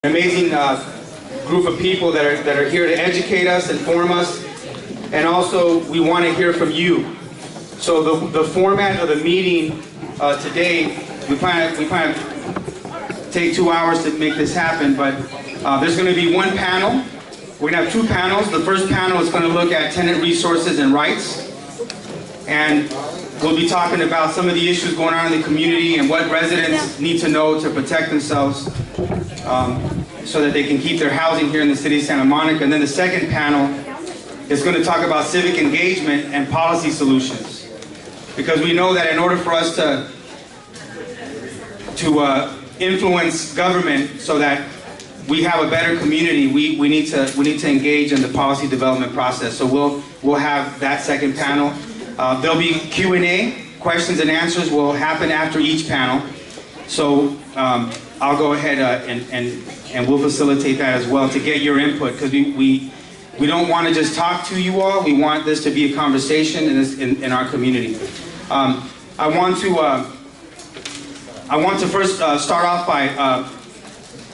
Amazing group of people that are here to educate us, inform us, and also we want to hear from you. So the format of the meeting today, we plan to take 2 hours to make this happen, but there's going to be one panel. We're going to have two panels. The first panel is going to look at tenant resources and rights, and we'll be talking about some of the issues going on in the community and what residents need to know to protect themselves so that they can keep their housing here in the city of Santa Monica. And then the second panel is going to talk about civic engagement and policy solutions. Because we know that in order for us to influence government so that we have a better community, we need to engage in the policy development process. So we'll have that second panel. There'll be Q&A, questions and answers will happen after each panel. So I'll go ahead and we'll facilitate that as well to get your input, because we don't want to just talk to you all. We want this to be a conversation in our community. I want to first start off by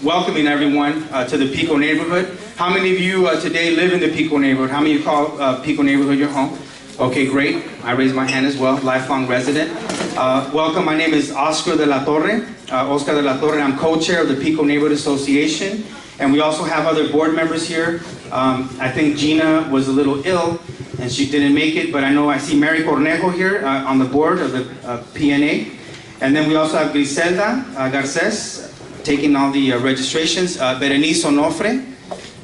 welcoming everyone to the Pico neighborhood. How many of you today live in the Pico neighborhood? How many of you call Pico neighborhood your home? Okay, great. I raised my hand as well, lifelong resident. Welcome, my name is Oscar de la Torre. Oscar de la Torre, I'm co-chair of the Pico Neighborhood Association. And we also have other board members here. I think Gina was a little ill and she didn't make it, but I see Mary Cornejo here on the board of the PNA. And then we also have Griselda Garces taking all the registrations, Berenice Onofre,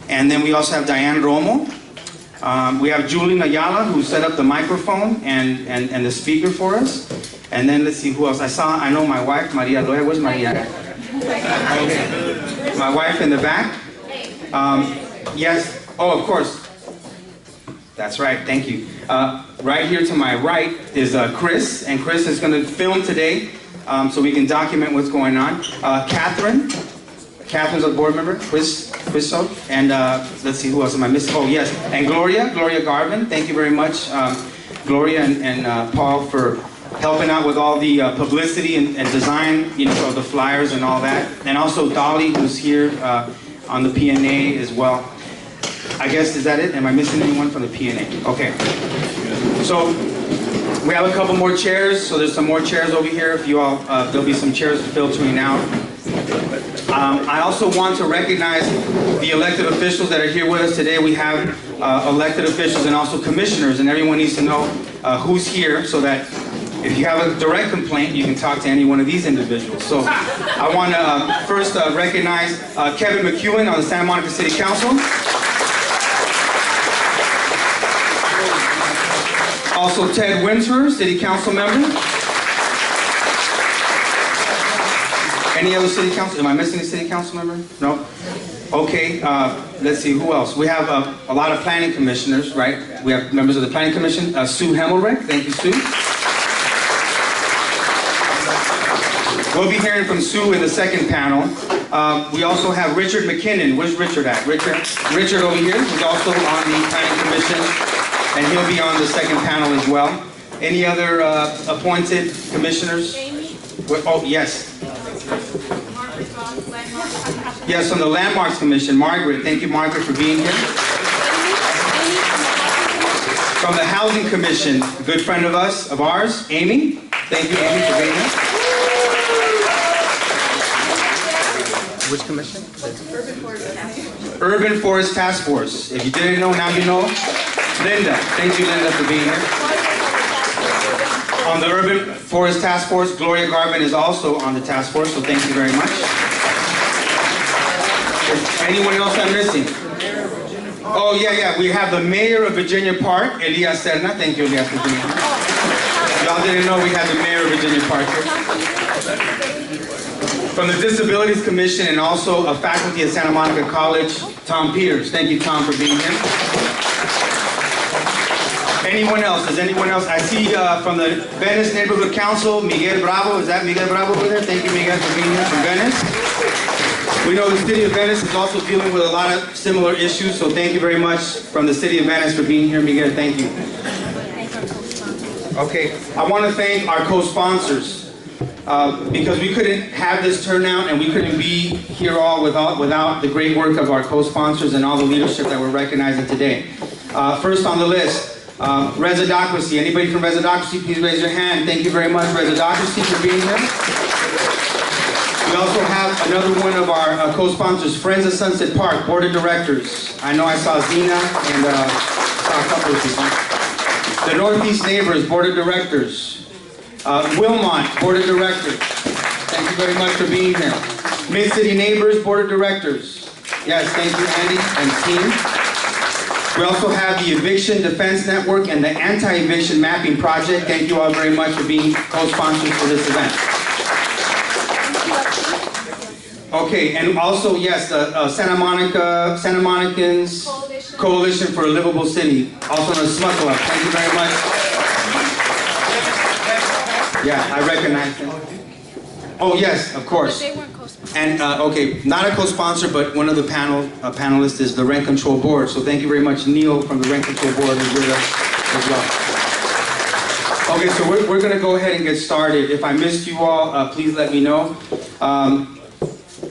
and then we also have Diane Romo. We have Julian Ayala, who set up the microphone and the speaker for us. And then let's see who else. I know my wife, Maria Loya. Where's Maria? Okay. My wife in the back. Yes. Oh, of course. That's right. Thank you. Right here to my right is Chris. And Chris is going to film today so we can document what's going on. Catherine. Catherine's a board member. Chris. And let's see, who else am I missing? Oh, yes. And Gloria Garvin. Thank you very much, Gloria and Paul, for helping out with all the publicity and design, of the flyers and all that. And also Dolly, who's here on the PNA as well. I guess, is that it? Am I missing anyone from the PNA? Okay. So we have a couple more chairs. So there's some more chairs over here. If you all, there'll be some chairs filtering out. I also want to recognize the elected officials that are here with us today. We have elected officials and also commissioners, and everyone needs to know who's here so that if you have a direct complaint, you can talk to any one of these individuals. So I want to first recognize Kevin McEwen on the Santa Monica City Council. Also Ted Winter, City Council member. Any other city council? Am I missing a city council member? No? Okay, let's see, who else? We have a lot of planning commissioners, right? We have members of the planning commission. Sue Hemmelreich, thank you, Sue. We'll be hearing from Sue in the second panel. We also have Richard McKinnon. Where's Richard at? Richard over here, who's also on the planning commission, and he'll be on the second panel as well. Any other appointed commissioners? Oh, yes. Yes, from the Landmarks Commission, Margaret. Thank you, Margaret, for being here. From the Housing Commission, a good friend of ours, Amy. Thank you, Amy, for being here. Which commission? Urban Forest Task Force. If you didn't know, now you know. Linda. Thank you, Linda, for being here. On the Urban Forest Task Force, Gloria Garvin is also on the task force, so thank you very much. Anyone else I'm missing? Oh, yeah. We have the mayor of Virginia Park, Elias Serna. Thank you, Elias, for being here. Y'all didn't know we had the mayor of Virginia Park here. From the Disabilities Commission and also a faculty at Santa Monica College, Tom Peters. Thank you, Tom, for being here. Anyone else? Does anyone else? I see from the Venice Neighborhood Council, Miguel Bravo. Is that Miguel Bravo over there? Thank you, Miguel, for being here from Venice. We know the City of Venice is also dealing with a lot of similar issues, so thank you very much from the City of Venice for being here, Miguel. Thank you. Okay, I want to thank our co-sponsors. because we couldn't have this turnout and we couldn't be here all without the great work of our co-sponsors and all the leadership that we're recognizing today. First on the list, Residocracy. Anybody from Residocracy, please raise your hand. Thank you very much, Residocracy, for being here. We also have another one of our co-sponsors, Friends of Sunset Park, Board of Directors. I know I saw Zena and saw a couple of people. The Northeast Neighbors, Board of Directors. Wilmont, Board of Directors. Thank you very much for being here. Mid-City Neighbors, Board of Directors. Yes, thank you, Andy and team. We also have the Eviction Defense Network and the Anti-Eviction Mapping Project. Thank you all very much for being co-sponsors for this event. Okay, and also, yes, the Santa Monicans Coalition for a Livable City, also known as Smuggle Up. Thank you very much. Yeah, I recognize them. Oh, yes, of course. And, okay, not a co-sponsor, but one of the panelists is the Rent Control Board. So thank you very much, Neil from the Rent Control Board is with us as well. Okay, so we're going to go ahead and get started. If I missed you all, please let me know.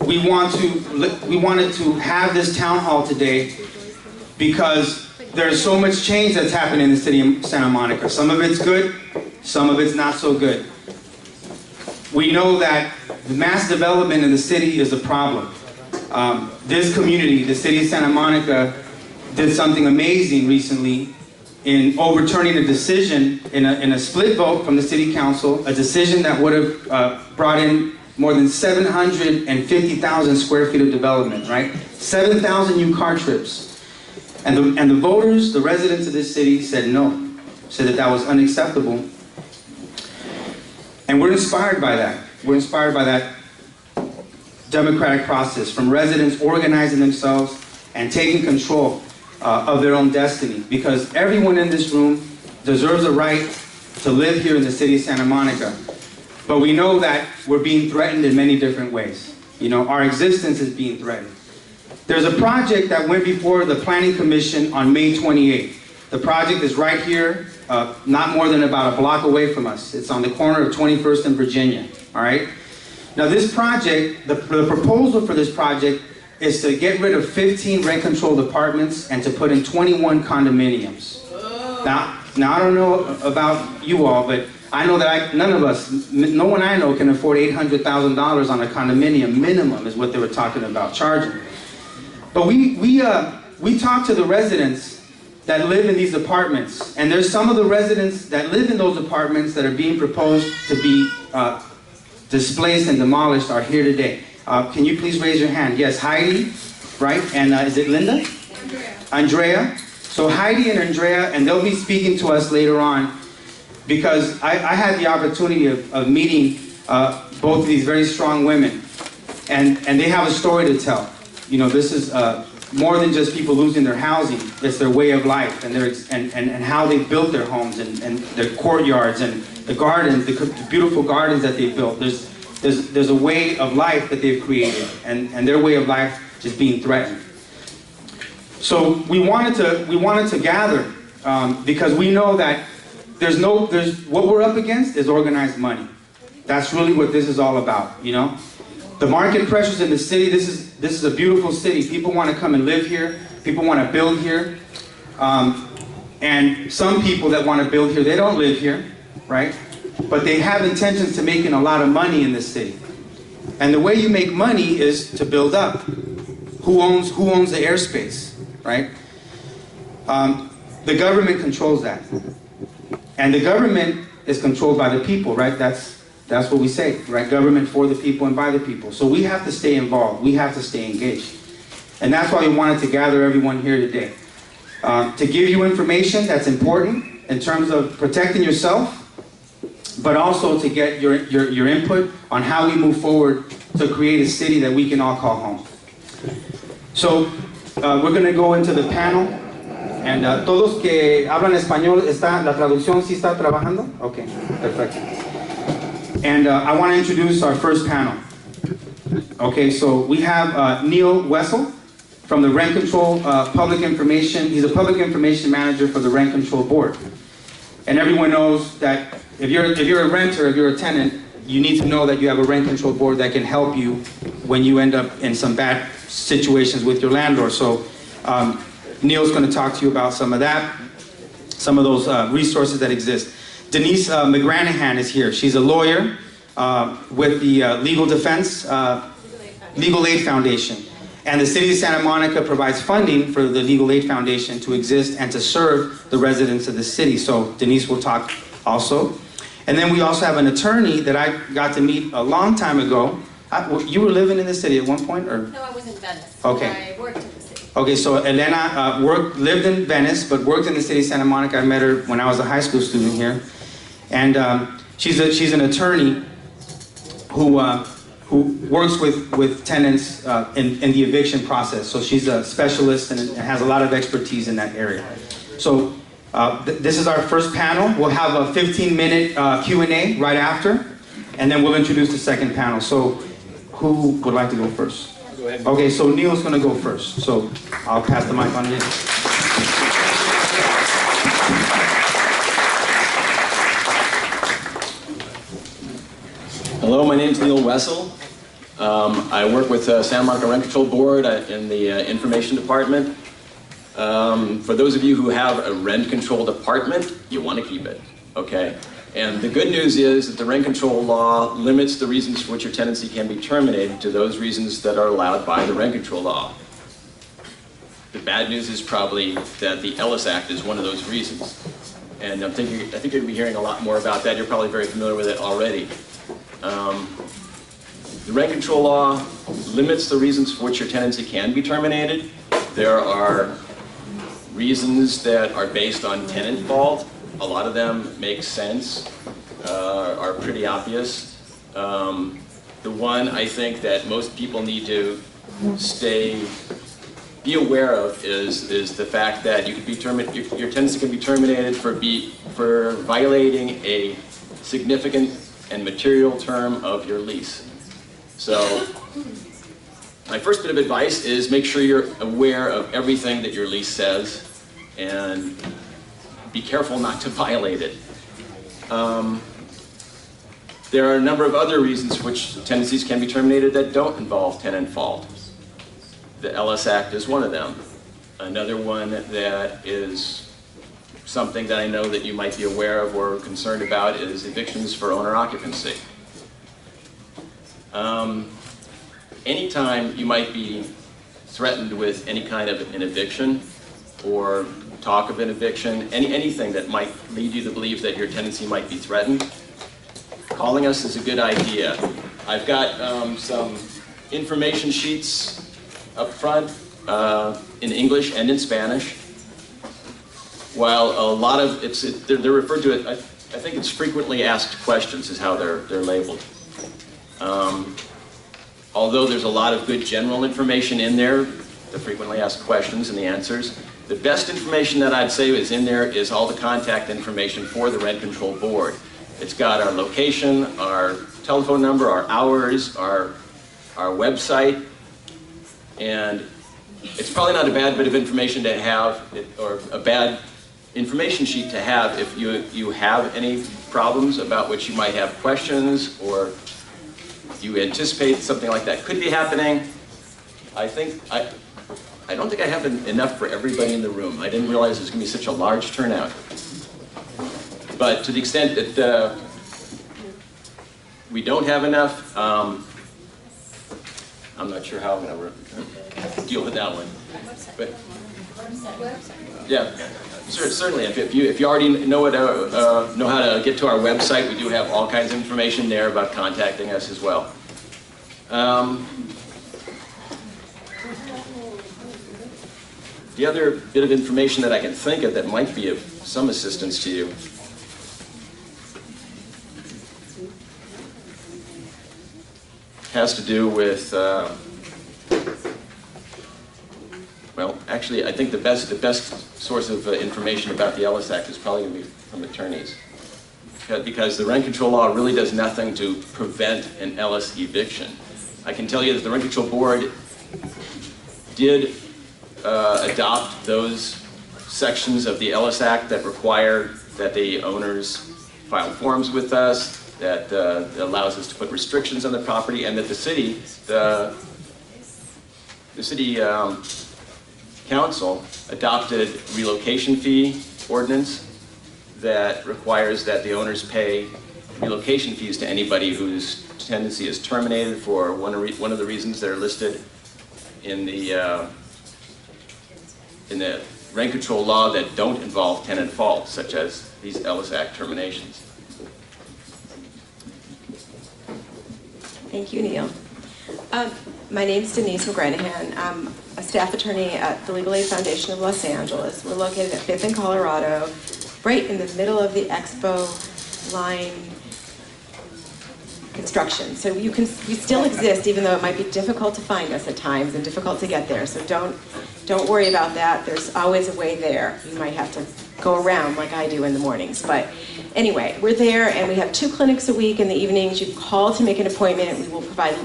We wanted to have this town hall today because there's so much change that's happening in the city of Santa Monica. Some of it's good, some of it's not so good. We know that the mass development in the city is a problem. This community, the city of Santa Monica, did something amazing recently in overturning a decision in a split vote from the city council, a decision that would have brought in more than 750,000 square feet of development, right? 7,000 new car trips. And the voters, the residents of this city said no, said that that was unacceptable. And we're inspired by that. We're inspired by that democratic process from residents organizing themselves and taking control of their own destiny. Because everyone in this room deserves a right to live here in the city of Santa Monica. But we know that we're being threatened in many different ways. You know, our existence is being threatened. There's a project that went before the Planning Commission on May 28th. The project is right here, not more than about a block away from us. It's on the corner of 21st and Virginia, all right? Now this project, the proposal for this project is to get rid of 15 rent-controlled apartments and to put in 21 condominiums. Now I don't know about you all, but I know that none of us, no one I know can afford $800,000 on a condominium minimum is what they were talking about charging. But we talked to the residents that live in these apartments, and there's some of the residents that live in those apartments that are being proposed to be displaced and demolished are here today. Can you please raise your hand? Yes, Heidi, right? And is it Linda? Andrea. So Heidi and Andrea, and they'll be speaking to us later on, because I had the opportunity of meeting both of these very strong women, and they have a story to tell. You know, this is more than just people losing their housing. It's their way of life and how they built their homes and their courtyards and the gardens, the beautiful gardens that they built. There's a way of life that they've created, and their way of life is being threatened. So we wanted to gather because we know that what we're up against is organized money. That's really what this is all about, you know? The market pressures in the city, this is a beautiful city. People want to come and live here. People want to build here. And some people that want to build here, they don't live here, right? But they have intentions to making a lot of money in this city. And the way you make money is to build up. Who owns the airspace, right? The government controls that. And the government is controlled by the people, right? That's what we say, right? Government for the people and by the people. So we have to stay involved. We have to stay engaged. And that's why we wanted to gather everyone here today. To give you information that's important in terms of protecting yourself, but also to get your input on how we move forward to create a city that we can all call home. So we're going to go into the panel. And todos que hablan español, ¿la traducción sí está trabajando? Ok, perfecto. And I want to introduce our first panel. Okay, so we have Neil Wessel from the Rent Control Public Information. He's a public information manager for the Rent Control Board. And everyone knows that if you're a renter, if you're a tenant, you need to know that you have a rent control board that can help you when you end up in some bad situations with your landlord. So Neil's going to talk to you about some of that, some of those resources that exist. Denise McGranahan is here. She's a lawyer with the Legal Aid Foundation. And the City of Santa Monica provides funding for the Legal Aid Foundation to exist and to serve the residents of the city. So Denise will talk also. And then we also have an attorney that I got to meet a long time ago. You were living in the city at one point, or? No, I was in Venice. Okay. I worked in the city. Okay, so Elena lived in Venice, but worked in the city of Santa Monica. I met her when I was a high school student here. And she's an attorney who works with tenants in the eviction process. So she's a specialist and has a lot of expertise in that area. So this is our first panel. We'll have a 15-minute Q&A right after, and then we'll introduce the second panel. So who would like to go first? Go ahead. Okay, so Neil's going to go first. So I'll pass the mic on to him. Hello, my name is Neil Wessel. I work with Santa Monica Rent Control Board in the Information Department. For those of you who have a rent-controlled apartment, you want to keep it, okay? And the good news is that the rent control law limits the reasons for which your tenancy can be terminated to those reasons that are allowed by the rent control law. The bad news is probably that the Ellis Act is one of those reasons. And I think you're going to be hearing a lot more about that. You're probably very familiar with it already. The rent control law limits the reasons for which your tenancy can be terminated. There are reasons that are based on tenant fault. A lot of them make sense, are pretty obvious. The one I think that most people need to be aware of is the fact that you could be your tenancy can be terminated for violating a significant and material term of your lease. So my first bit of advice is make sure you're aware of everything that your lease says and be careful not to violate it. There are a number of other reasons for which tenancies can be terminated that don't involve tenant fault. The Ellis Act is one of them. Another one that is something that I know that you might be aware of or concerned about is evictions for owner occupancy. Anytime you might be threatened with any kind of an eviction or talk of an eviction, anything that might lead you to believe that your tenancy might be threatened, calling us is a good idea. I've got some information sheets up front in English and in Spanish. While a lot of they're referred to it, I think it's frequently asked questions is how they're labeled. Although there's a lot of good general information in there, the frequently asked questions and the answers, the best information that I'd say is in there is all the contact information for the Rent Control Board. It's got our location, our telephone number, our hours, our website, and it's probably not a bad bit of information to have, or a bad information sheet to have if you have any problems about which you might have questions or you anticipate something like that could be happening. I don't think I have enough for everybody in the room. I didn't realize it was going to be such a large turnout. But to the extent that we don't have enough, I'm not sure how I'm going to deal with that one. But yeah, certainly. If you already know how to get to our website, we do have all kinds of information there about contacting us as well. The other bit of information that I can think of that might be of some assistance to you has to do with, well, actually, I think the best source of information about the Ellis Act is probably going to be from attorneys. Because the rent control law really does nothing to prevent an Ellis eviction. I can tell you that the Rent Control Board did adopt those sections of the Ellis Act that require that the owners file forms with us, that allows us to put restrictions on the property, and that the city, the city council adopted relocation fee ordinance that requires that the owners pay relocation fees to anybody whose tenancy is terminated for one of the reasons that are listed in the rent control law that don't involve tenant fault, such as these Ellis Act terminations. Thank you, Neil. My name is Denise McGranahan. I'm a staff attorney at the Legal Aid Foundation of Los Angeles. We're located at 5th and Colorado, right in the middle of the Expo line construction. So we still exist, even though it might be difficult to find us at times and difficult to get there. So don't worry about that. There's always a way there. You might have to go around like I do in the mornings. But anyway, we're there, and we have 2 clinics a week in the evenings. You call to make an appointment. We will provide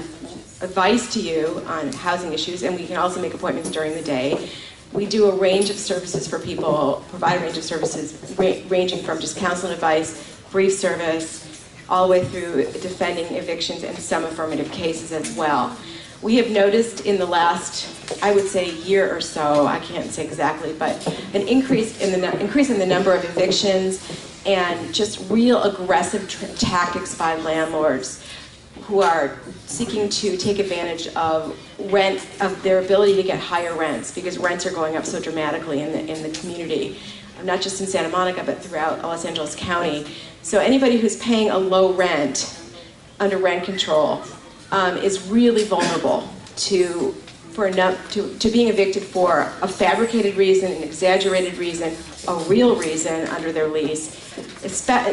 advice to you on housing issues, and we can also make appointments during the day. We do a range of services for people, provide a range of services ranging from just counsel and advice, brief service, all the way through defending evictions and some affirmative cases as well. We have noticed in the last, I would say, year or so, I can't say exactly, but an increase in the number of evictions and just real aggressive tactics by landlords who are seeking to take advantage of their ability to get higher rents, because rents are going up so dramatically in the community, not just in Santa Monica, but throughout Los Angeles County. So anybody who's paying a low rent under rent control is really vulnerable to being evicted for a fabricated reason, an exaggerated reason, a real reason under their lease.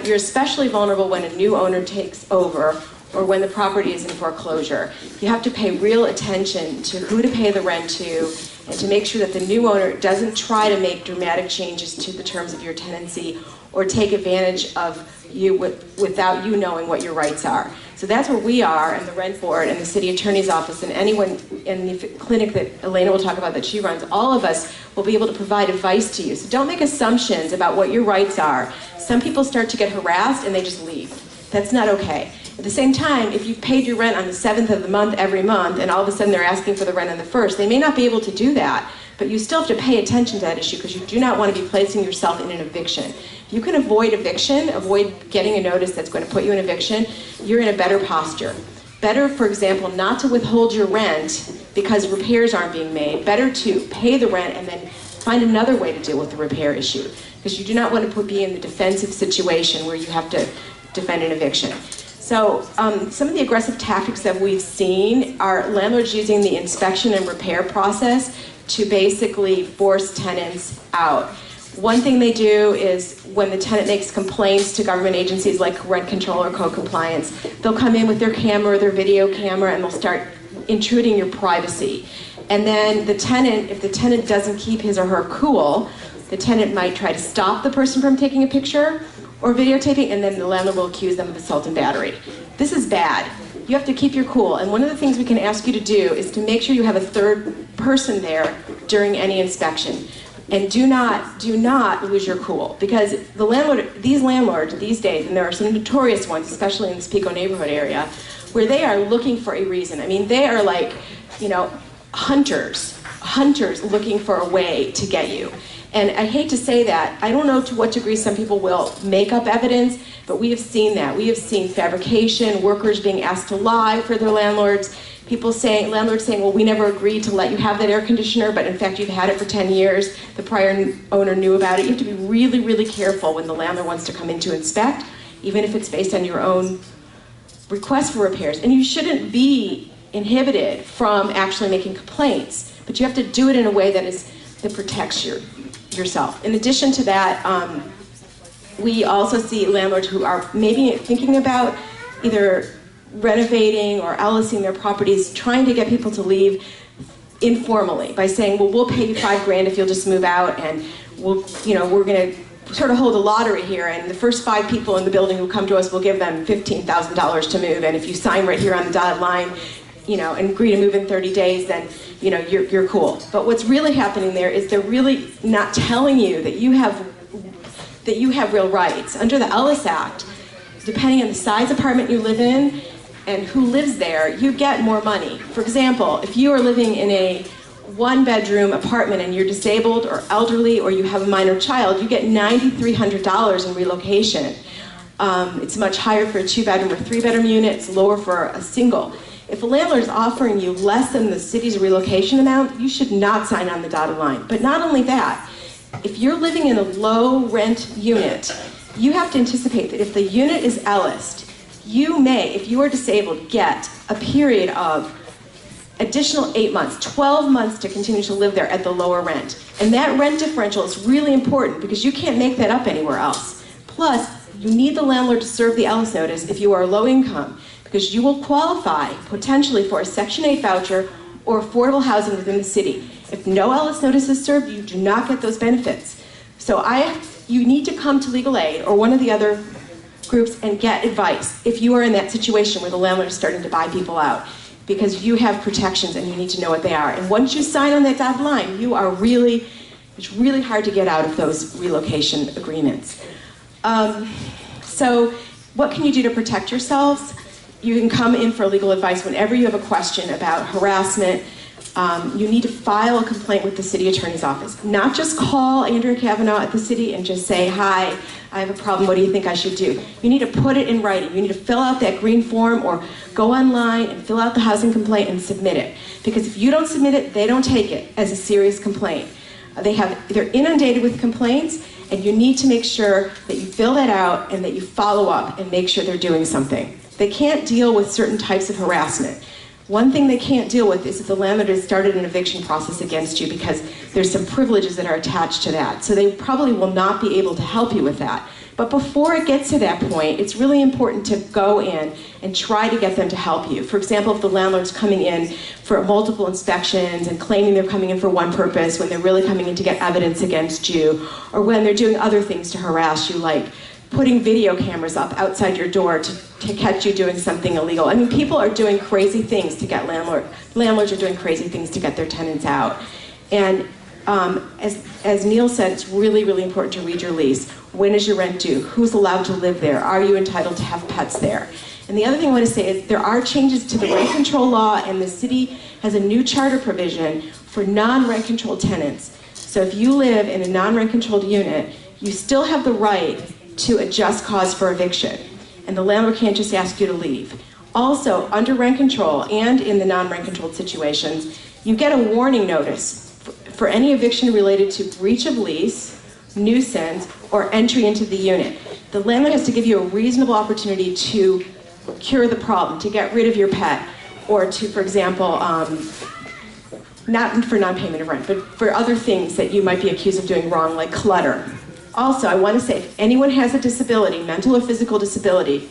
You're especially vulnerable when a new owner takes over or when the property is in foreclosure. You have to pay real attention to who to pay the rent to, and to make sure that the new owner doesn't try to make dramatic changes to the terms of your tenancy or take advantage of you without you knowing what your rights are. So that's where we are, and the rent board and the city attorney's office and anyone in the clinic that Elena will talk about that she runs, all of us will be able to provide advice to you. So don't make assumptions about what your rights are. Some people start to get harassed and they just leave. That's not okay. At the same time, if you've paid your rent on the 7th of the month every month, and all of a sudden they're asking for the rent on the 1st, they may not be able to do that, but you still have to pay attention to that issue, because you do not want to be placing yourself in an eviction. If you can avoid eviction, avoid getting a notice that's going to put you in eviction, you're in a better posture. Better, for example, not to withhold your rent because repairs aren't being made. Better to pay the rent and then find another way to deal with the repair issue, because you do not want to be in the defensive situation where you have to defend an eviction. So some of the aggressive tactics that we've seen are landlords using the inspection and repair process to basically force tenants out. One thing they do is when the tenant makes complaints to government agencies like rent control or code compliance, they'll come in with their camera or their video camera and they'll start intruding your privacy. And then the tenant, if the tenant doesn't keep his or her cool, the tenant might try to stop the person from taking a picture or videotaping, and then the landlord will accuse them of assault and battery. This is bad. You have to keep your cool, and one of the things we can ask you to do is to make sure you have a third person there during any inspection. And do not lose your cool, because these landlords these days, and there are some notorious ones, especially in this Pico neighborhood area, where they are looking for a reason. I mean, they are like, hunters looking for a way to get you. And I hate to say that. I don't know to what degree some people will make up evidence, but we have seen that. We have seen fabrication, workers being asked to lie for their landlords, landlords saying, well, we never agreed to let you have that air conditioner, but in fact you've had it for 10 years. The prior owner knew about it. You have to be really, really careful when the landlord wants to come in to inspect, even if it's based on your own request for repairs. And you shouldn't be inhibited from actually making complaints, but you have to do it in a way that protects yourself. In addition to that, we also see landlords who are maybe thinking about either renovating or LSing their properties, trying to get people to leave informally by saying, well, we'll pay you $5,000 if you'll just move out, and we're going to sort of hold a lottery here, and the first 5 people in the building who come to us, we'll give them $15,000 to move, and if you sign right here on the dotted line, and agree to move in 30 days, then you're cool. But what's really happening there is they're really not telling you that you have real rights. Under the Ellis Act, depending on the size apartment you live in and who lives there, you get more money. For example, if you are living in a one-bedroom apartment and you're disabled or elderly or you have a minor child, you get $9,300 in relocation. It's much higher for a two-bedroom or three-bedroom unit. It's lower for a single. If a landlord is offering you less than the city's relocation amount, you should not sign on the dotted line. But not only that, if you're living in a low-rent unit, you have to anticipate that if the unit is Ellised, you may, if you are disabled, get a period of additional 8 months, 12 months to continue to live there at the lower rent. And that rent differential is really important because you can't make that up anywhere else. Plus, you need the landlord to serve the Ellis notice if you are low income, because you will qualify potentially for a Section 8 voucher or affordable housing within the city. If no Ellis notice is served, you do not get those benefits. So you need to come to Legal Aid or one of the other groups and get advice if you are in that situation where the landlord is starting to buy people out, because you have protections and you need to know what they are. And once you sign on that dotted line, it's really hard to get out of those relocation agreements. So what can you do to protect yourselves? You can come in for legal advice whenever you have a question about harassment. You need to file a complaint with the city attorney's office. Not just call Andrea Kavanaugh at the city and just say, hi, I have a problem, what do you think I should do? You need to put it in writing. You need to fill out that green form or go online and fill out the housing complaint and submit it. Because if you don't submit it, they don't take it as a serious complaint. They're inundated with complaints, and you need to make sure that you fill that out and that you follow up and make sure they're doing something. They can't deal with certain types of harassment. One thing they can't deal with is if the landlord has started an eviction process against you, because there's some privileges that are attached to that. So they probably will not be able to help you with that. But before it gets to that point, it's really important to go in and try to get them to help you. For example, if the landlord's coming in for multiple inspections and claiming they're coming in for one purpose when they're really coming in to get evidence against you, or when they're doing other things to harass you, like putting video cameras up outside your door to catch you doing something illegal. I mean, people are doing crazy things to get landlords are doing crazy things to get their tenants out. And as Neil said, it's really, really important to read your lease. When is your rent due? Who's allowed to live there? Are you entitled to have pets there? And the other thing I want to say is there are changes to the rent control law, and the city has a new charter provision for non-rent controlled tenants. So if you live in a non-rent controlled unit, you still have the right to a just cause for eviction, and the landlord can't just ask you to leave. Also, under rent control and in the non-rent controlled situations, you get a warning notice for any eviction related to breach of lease, nuisance, or entry into the unit. The landlord has to give you a reasonable opportunity to cure the problem, to get rid of your pet, or to, for example, not for non-payment of rent, but for other things that you might be accused of doing wrong, like clutter. Also, I want to say, if anyone has a disability, mental or physical disability,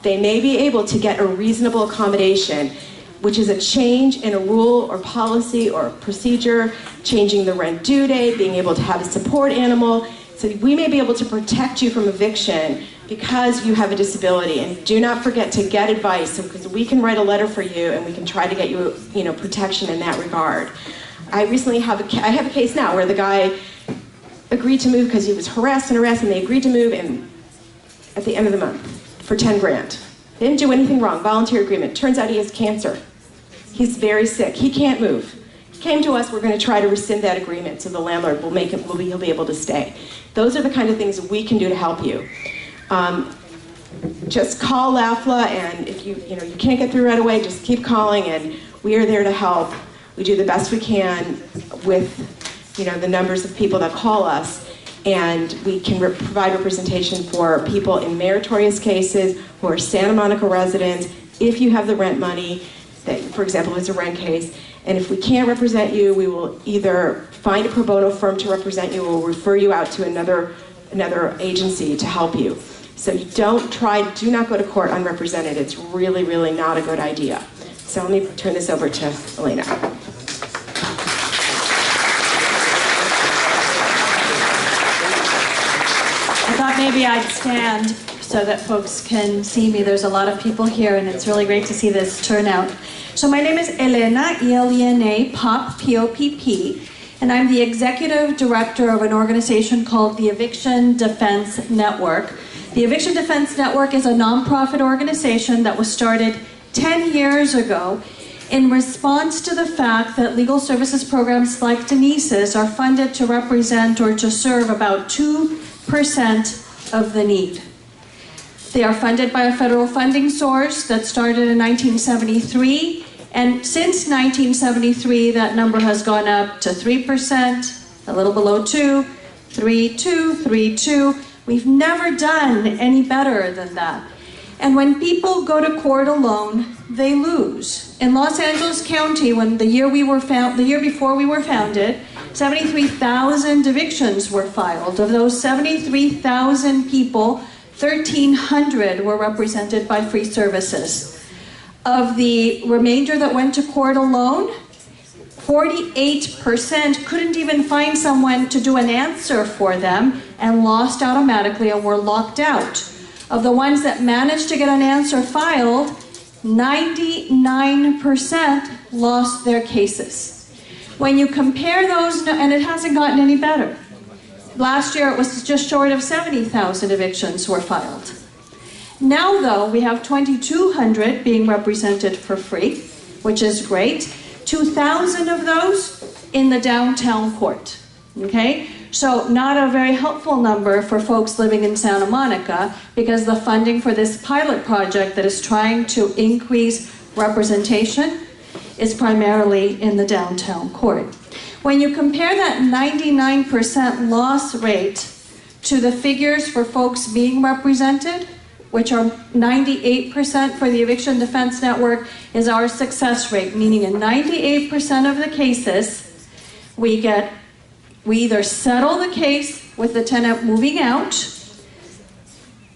they may be able to get a reasonable accommodation, which is a change in a rule or policy or procedure, changing the rent due date, being able to have a support animal. So we may be able to protect you from eviction because you have a disability. And do not forget to get advice, because we can write a letter for you and we can try to get you, protection in that regard. I recently have a case now where the guy agreed to move because he was harassed, and they agreed to move at the end of the month for 10 grand. They didn't do anything wrong, volunteer agreement. Turns out he has cancer. He's very sick, he can't move. He came to us, we're going to try to rescind that agreement so the landlord he'll be able to stay. Those are the kind of things we can do to help you. Just call LAFLA, and if you can't get through right away, just keep calling, and we are there to help. We do the best we can with the numbers of people that call us, and we can provide representation for people in meritorious cases who are Santa Monica residents, if you have the rent money, that, for example, it's a rent case. And if we can't represent you, we will either find a pro bono firm to represent you or refer you out to another agency to help you. So do not go to court unrepresented. It's really, really not a good idea. So let me turn this over to Elena. I thought maybe I'd stand so that folks can see me. There's a lot of people here, and it's really great to see this turnout. So my name is Elena, E-L-E-N-A, Popp, P-O-P-P, and I'm the executive director of an organization called the Eviction Defense Network. The Eviction Defense Network is a nonprofit organization that was started 10 years ago in response to the fact that legal services programs like Denise's are funded to represent or to serve about 2% of the need. They are funded by a federal funding source that started in 1973, and since 1973 that number has gone up to 3%, a little below 2, 3, 2, 3, 2. We've never done any better than that. And when people go to court alone, they lose. In Los Angeles County, when the year before we were founded, 73,000 evictions were filed. Of those 73,000 people, 1,300 were represented by free services. Of the remainder that went to court alone, 48% couldn't even find someone to do an answer for them and lost automatically and were locked out. Of the ones that managed to get an answer filed, 99% lost their cases. When you compare those, and it hasn't gotten any better. Last year it was just short of 70,000 evictions were filed. Now though, we have 2,200 being represented for free, which is great. 2,000 of those in the downtown court, okay? So not a very helpful number for folks living in Santa Monica because the funding for this pilot project that is trying to increase representation is primarily in the downtown court. When you compare that 99% loss rate to the figures for folks being represented, which are 98% for the Eviction Defense Network, is our success rate, meaning in 98% of the cases, we either settle the case with the tenant moving out,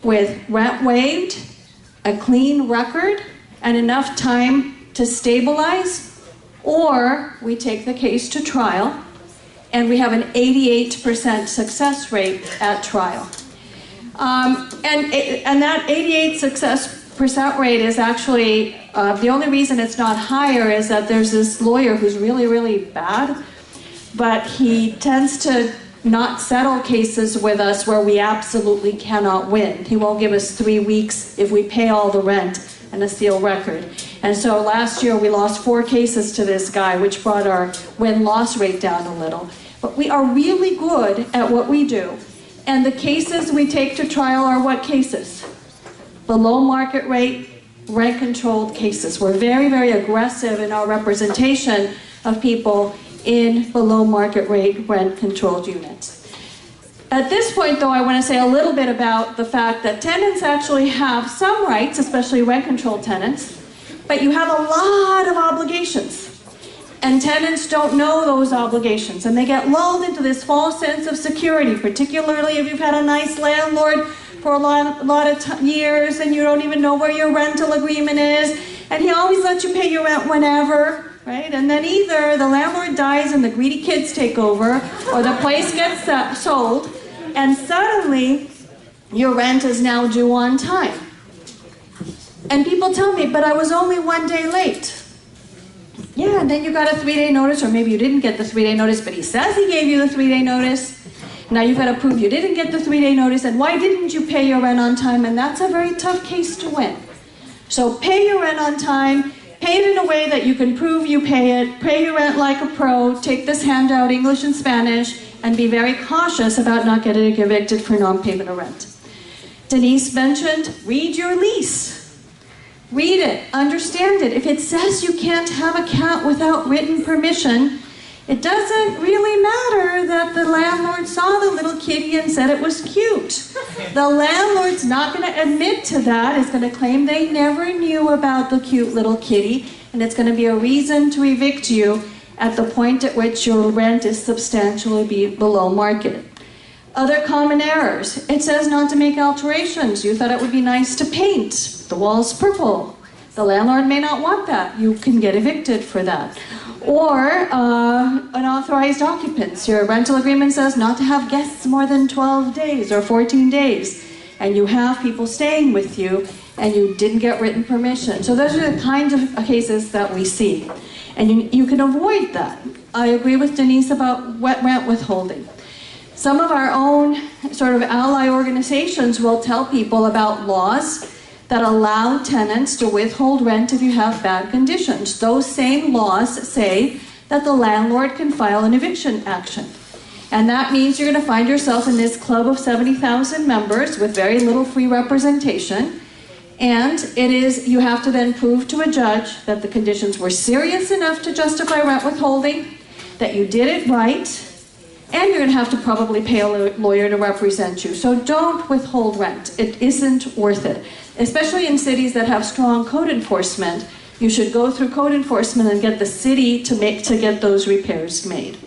with rent waived, a clean record, and enough time to stabilize, or we take the case to trial, and we have an 88% success rate at trial. And that 88% success rate is actually, the only reason it's not higher is that there's this lawyer who's really, really bad, but he tends to not settle cases with us where we absolutely cannot win. He won't give us 3 weeks if we pay all the rent and a sealed record. And so last year we lost 4 cases to this guy, which brought our win-loss rate down a little. But we are really good at what we do. And the cases we take to trial are what cases? Below market rate, rent-controlled cases. We're very, very aggressive in our representation of people in below market rate rent-controlled units. At this point, though, I want to say a little bit about the fact that tenants actually have some rights, especially rent-controlled tenants, but you have a lot of obligations. And tenants don't know those obligations, and they get lulled into this false sense of security, particularly if you've had a nice landlord for a lot of years and you don't even know where your rental agreement is, and he always lets you pay your rent whenever, right? And then either the landlord dies and the greedy kids take over, or the place gets sold, and suddenly your rent is now due on time. And people tell me, but I was only 1 day late. Yeah, and then you got a 3-day notice, or maybe you didn't get the 3-day notice, but he says he gave you the 3-day notice. Now you've got to prove you didn't get the 3-day notice, and why didn't you pay your rent on time? And that's a very tough case to win. So pay your rent on time, pay it in a way that you can prove you pay your rent like a pro, take this handout, English and Spanish, and be very cautious about not getting evicted for non-payment of rent. Denise mentioned, read your lease. Read it, understand it. If it says you can't have a cat without written permission, it doesn't really matter that the landlord saw the little kitty and said it was cute. The landlord's not going to admit to that. It's going to claim they never knew about the cute little kitty, and it's going to be a reason to evict you at the point at which your rent is substantially below market. Other common errors. It says not to make alterations. You thought it would be nice to paint the walls purple. The landlord may not want that. You can get evicted for that. Or unauthorized occupants. Your rental agreement says not to have guests more than 12 days or 14 days. And you have people staying with you and you didn't get written permission. So those are the kinds of cases that we see. And you can avoid that. I agree with Denise about wet rent withholding. Some of our own sort of ally organizations will tell people about laws that allow tenants to withhold rent if you have bad conditions. Those same laws say that the landlord can file an eviction action. And that means you're going to find yourself in this club of 70,000 members with very little free representation. And you have to then prove to a judge that the conditions were serious enough to justify rent withholding, that you did it right, and you're going to have to probably pay a lawyer to represent you. So don't withhold rent. It isn't worth it. Especially in cities that have strong code enforcement, you should go through code enforcement and get the city to get those repairs made.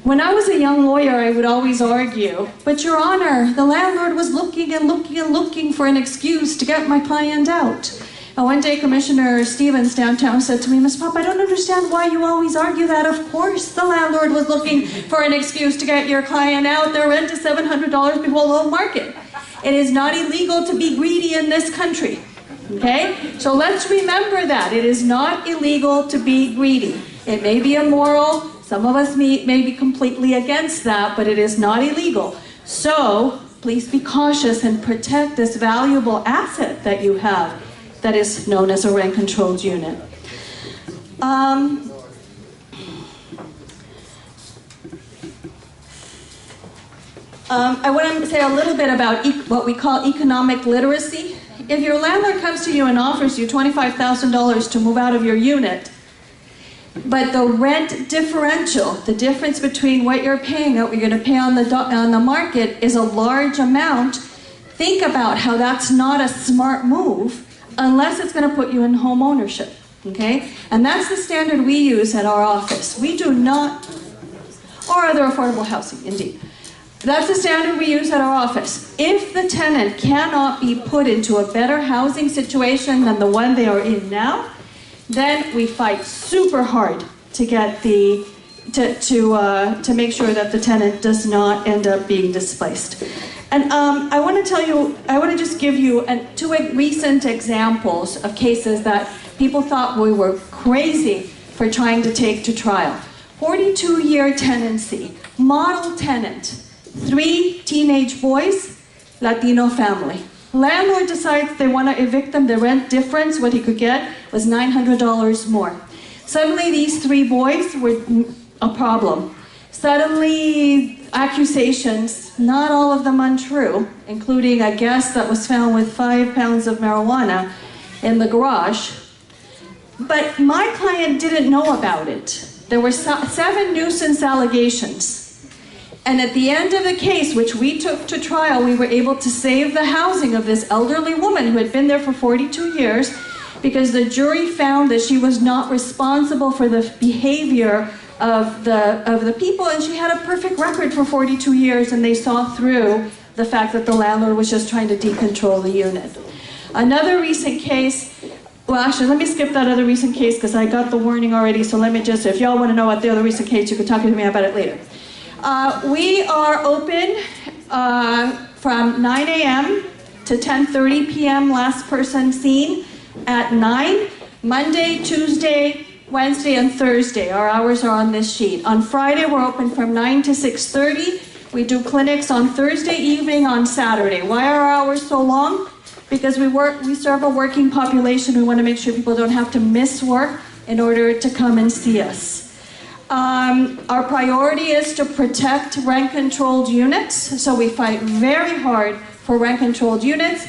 When I was a young lawyer, I would always argue, but Your Honor, the landlord was looking and looking and looking for an excuse to get my client out. And one day, Commissioner Stevens downtown said to me, Ms. Pop, I don't understand why you always argue that. Of course the landlord was looking for an excuse to get your client out. Their rent is $700 below market. It is not illegal to be greedy in this country. Okay? So let's remember that. It is not illegal to be greedy. It may be immoral. Some of us may be completely against that, but it is not illegal. So please be cautious and protect this valuable asset that you have that is known as a rent-controlled unit. I want to say a little bit about what we call economic literacy. If your landlord comes to you and offers you $25,000 to move out of your unit, but the rent differential, the difference between what you're paying and what you're going to pay on the market is a large amount, think about how that's not a smart move unless it's going to put you in home ownership. Okay? And that's the standard we use at our office. We do not, or other affordable housing, indeed. That's the standard we use at our office. If the tenant cannot be put into a better housing situation than the one they are in now, then we fight super hard to get to make sure that the tenant does not end up being displaced. And I want to just give you two recent examples of cases that people thought we were crazy for trying to take to trial. 42-year tenancy, model tenant, 3 teenage boys, Latino family. Landlord decides they want to evict them. The rent difference, what he could get, was $900 more. Suddenly, these 3 boys were a problem. Suddenly, accusations, not all of them untrue, including a guest that was found with 5 pounds of marijuana in the garage. But my client didn't know about it. There were 7 nuisance allegations. And at the end of the case, which we took to trial, we were able to save the housing of this elderly woman who had been there for 42 years because the jury found that she was not responsible for the behavior of the people, and she had a perfect record for 42 years, and they saw through the fact that the landlord was just trying to decontrol the unit. Another recent case, well, actually, let me skip that other recent case because I got the warning already, so let me just, if y'all want to know about the other recent case, you can talk to me about it later. We are open from 9 a.m. to 10:30 p.m. last person seen at 9, Monday, Tuesday, Wednesday, and Thursday. Our hours are on this sheet. On Friday, we're open from 9 to 6:30. We do clinics on Thursday evening, on Saturday. Why are our hours so long? Because we serve a working population. We want to make sure people don't have to miss work in order to come and see us. Our priority is to protect rent-controlled units, so we fight very hard for rent-controlled units.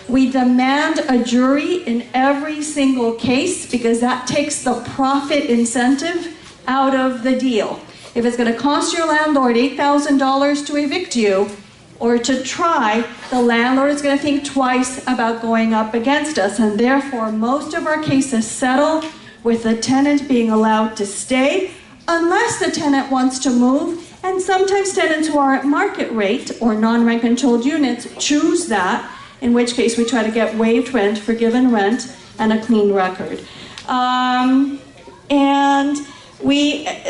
We demand a jury in every single case because that takes the profit incentive out of the deal. If it's going to cost your landlord $8,000 to evict you or to try, the landlord is going to think twice about going up against us, and therefore most of our cases settle with the tenant being allowed to stay unless the tenant wants to move, and sometimes tenants who are at market rate or non-rent controlled units choose that, in which case we try to get waived rent, forgiven rent, and a clean record. The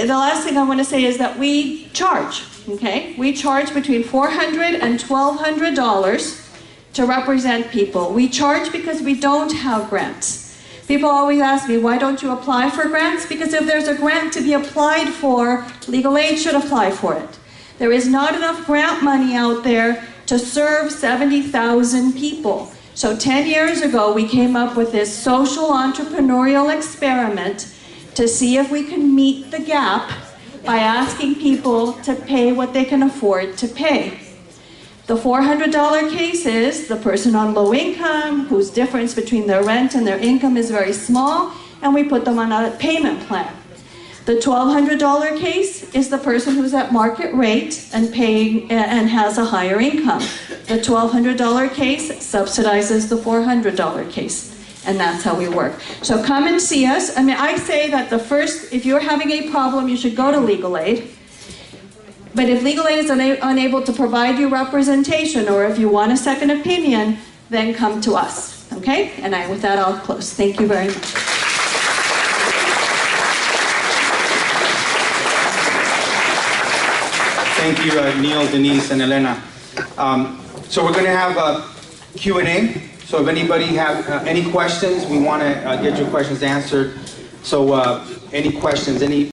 last thing I want to say is that we charge, okay? We charge between $400 and $1,200 to represent people. We charge because we don't have grants. People always ask me, why don't you apply for grants? Because if there's a grant to be applied for, legal aid should apply for it. There is not enough grant money out there to serve 70,000 people. So 10 years ago, we came up with this social entrepreneurial experiment to see if we can meet the gap by asking people to pay what they can afford to pay. The $400 case is the person on low income whose difference between their rent and their income is very small, and we put them on a payment plan. The $1,200 case is the person who's at market rate and paying and has a higher income. The $1,200 case subsidizes the $400 case. And that's how we work. So come and see us. I mean, I say that if you're having a problem, you should go to legal aid. But if legal aid is unable to provide you representation, or if you want a second opinion, then come to us, okay? And with that, I'll close. Thank you very much. Thank you, Neil, Denise, and Elena. So we're going to have a Q&A. So if anybody have any questions, we want to get your questions answered. So any questions, any